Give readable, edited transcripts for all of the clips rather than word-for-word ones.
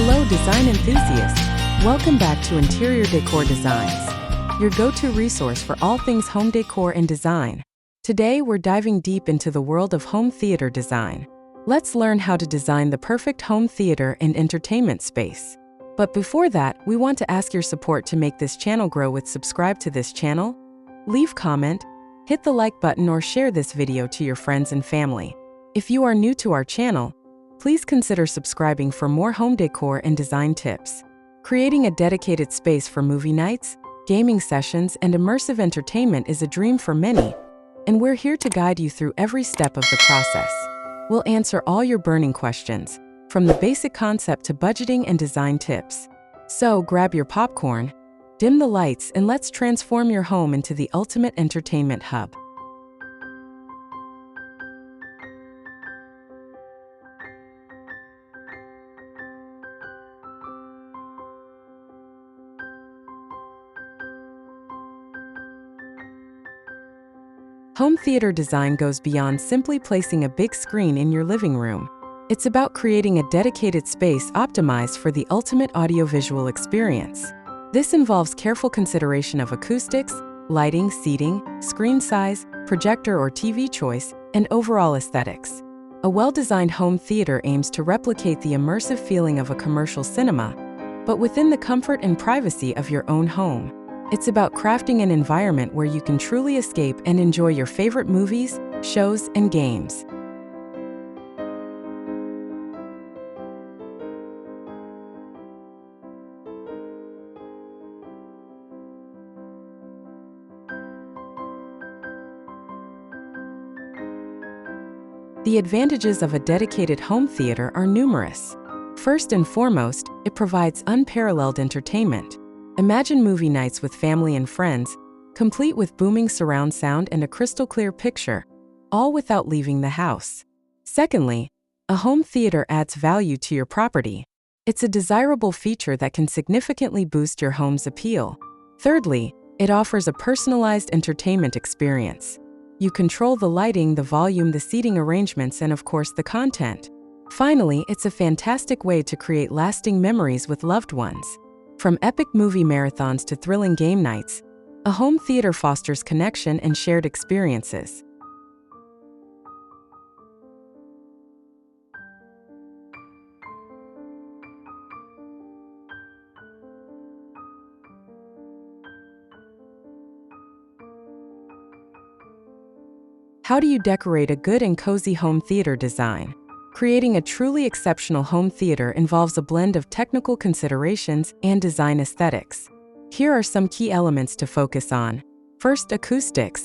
Hello design enthusiasts! Welcome back to Interior Decor Designs, your go-to resource for all things home decor and design. Today we're diving deep into the world of home theater design. Let's learn how to design the perfect home theater and entertainment space. But before that, we want to ask your support to make this channel grow with subscribe to this channel, leave comment, hit the like button or share this video to your friends and family. If you are new to our channel, please consider subscribing for more home decor and design tips. Creating a dedicated space for movie nights, gaming sessions, and immersive entertainment is a dream for many, and we're here to guide you through every step of the process. We'll answer all your burning questions, from the basic concept to budgeting and design tips. So grab your popcorn, dim the lights, and let's transform your home into the ultimate entertainment hub. Home theater design goes beyond simply placing a big screen in your living room. It's about creating a dedicated space optimized for the ultimate audiovisual experience. This involves careful consideration of acoustics, lighting, seating, screen size, projector or TV choice, and overall aesthetics. A well-designed home theater aims to replicate the immersive feeling of a commercial cinema, but within the comfort and privacy of your own home. It's about crafting an environment where you can truly escape and enjoy your favorite movies, shows, and games. The advantages of a dedicated home theater are numerous. First and foremost, it provides unparalleled entertainment. Imagine movie nights with family and friends, complete with booming surround sound and a crystal-clear picture, all without leaving the house. Secondly, a home theater adds value to your property. It's a desirable feature that can significantly boost your home's appeal. Thirdly, it offers a personalized entertainment experience. You control the lighting, the volume, the seating arrangements, and of course the content. Finally, it's a fantastic way to create lasting memories with loved ones. From epic movie marathons to thrilling game nights, a home theater fosters connection and shared experiences. How do you decorate a good and cozy home theater design? Creating a truly exceptional home theater involves a blend of technical considerations and design aesthetics. Here are some key elements to focus on. First, acoustics.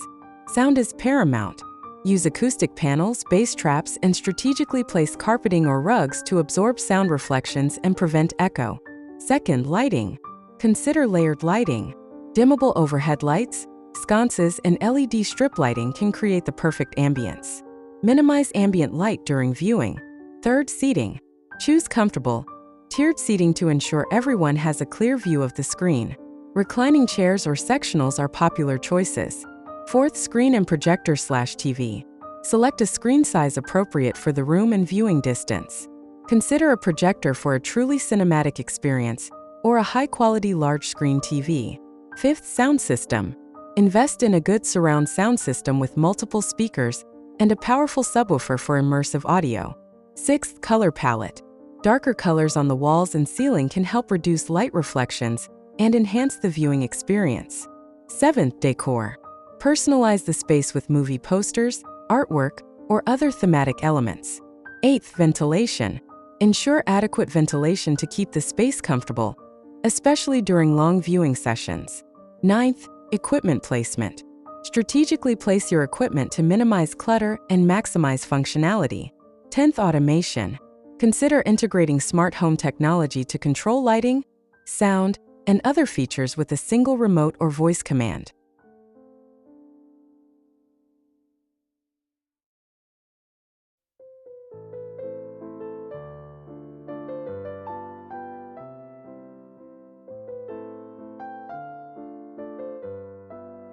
Sound is paramount. Use acoustic panels, bass traps, and strategically place carpeting or rugs to absorb sound reflections and prevent echo. Second, lighting. Consider layered lighting. Dimmable overhead lights, sconces, and LED strip lighting can create the perfect ambience. Minimize ambient light during viewing. Third, seating. Choose comfortable, tiered seating to ensure everyone has a clear view of the screen. Reclining chairs or sectionals are popular choices. Fourth, screen and projector/TV. Select a screen size appropriate for the room and viewing distance. Consider a projector for a truly cinematic experience, or a high-quality large-screen TV. Fifth, sound system. Invest in a good surround sound system with multiple speakers and a powerful subwoofer for immersive audio. Sixth, color palette. Darker colors on the walls and ceiling can help reduce light reflections and enhance the viewing experience. Seventh, decor. Personalize the space with movie posters, artwork, or other thematic elements. Eighth, ventilation. Ensure adequate ventilation to keep the space comfortable, especially during long viewing sessions. Ninth, equipment placement. Strategically place your equipment to minimize clutter and maximize functionality. 10th, automation. Consider integrating smart home technology to control lighting, sound, and other features with a single remote or voice command.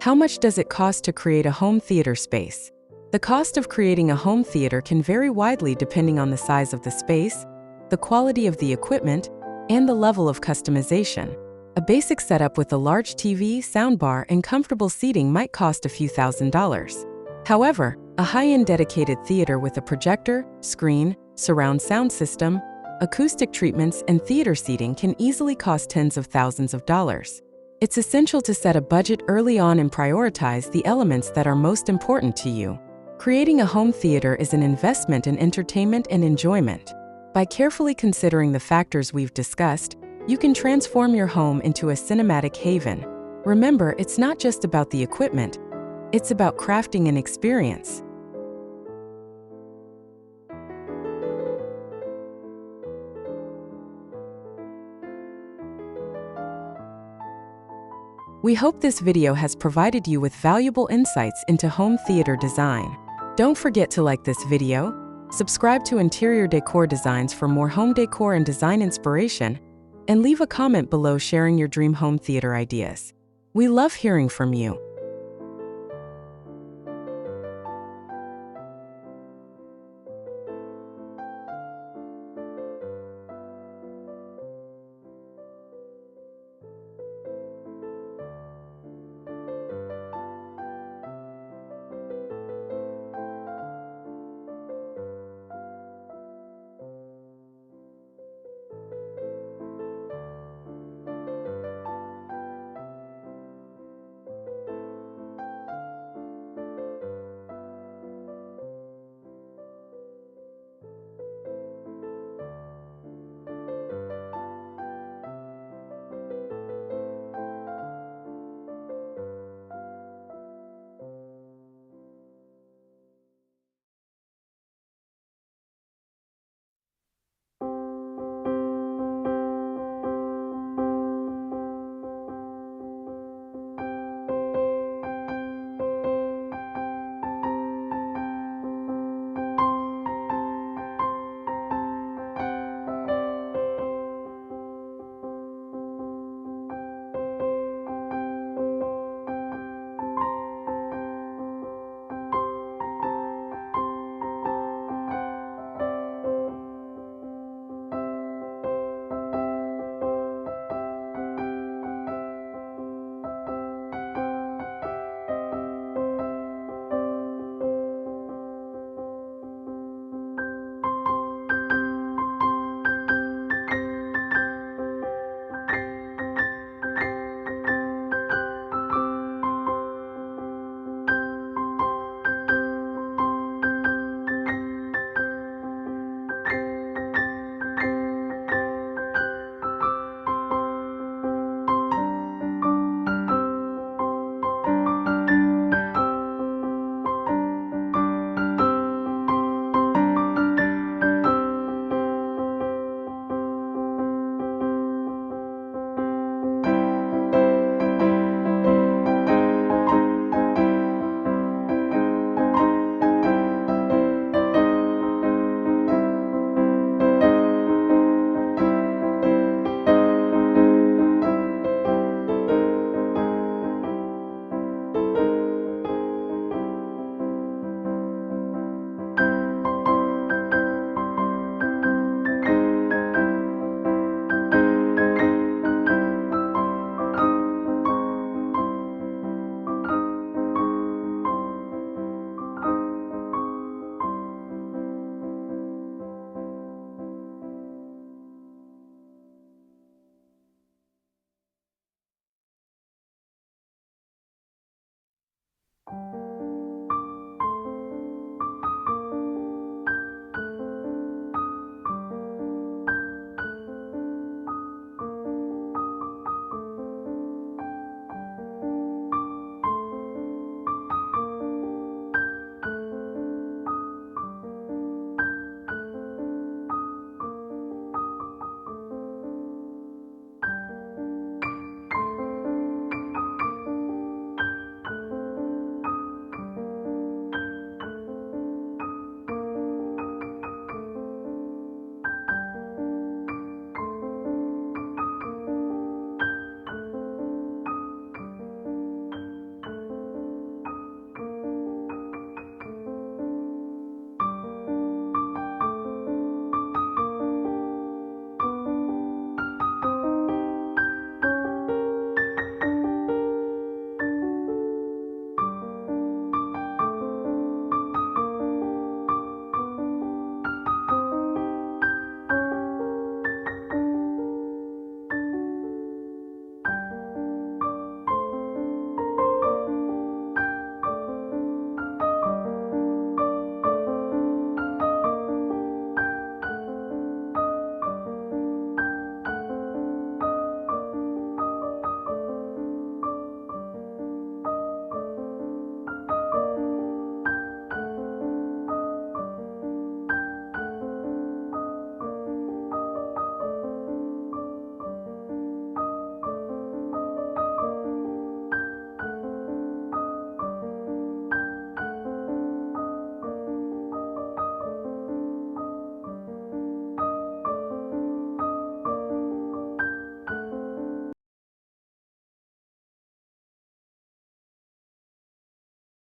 How much does it cost to create a home theater space? The cost of creating a home theater can vary widely depending on the size of the space, the quality of the equipment, and the level of customization. A basic setup with a large TV, soundbar, and comfortable seating might cost a few $1,000s. However, a high-end dedicated theater with a projector, screen, surround sound system, acoustic treatments, and theater seating can easily cost tens of thousands of dollars. It's essential to set a budget early on and prioritize the elements that are most important to you. Creating a home theater is an investment in entertainment and enjoyment. By carefully considering the factors we've discussed, you can transform your home into a cinematic haven. Remember, it's not just about the equipment, it's about crafting an experience. We hope this video has provided you with valuable insights into home theater design. Don't forget to like this video, subscribe to Interior Decor Designs for more home decor and design inspiration, and leave a comment below sharing your dream home theater ideas. We love hearing from you.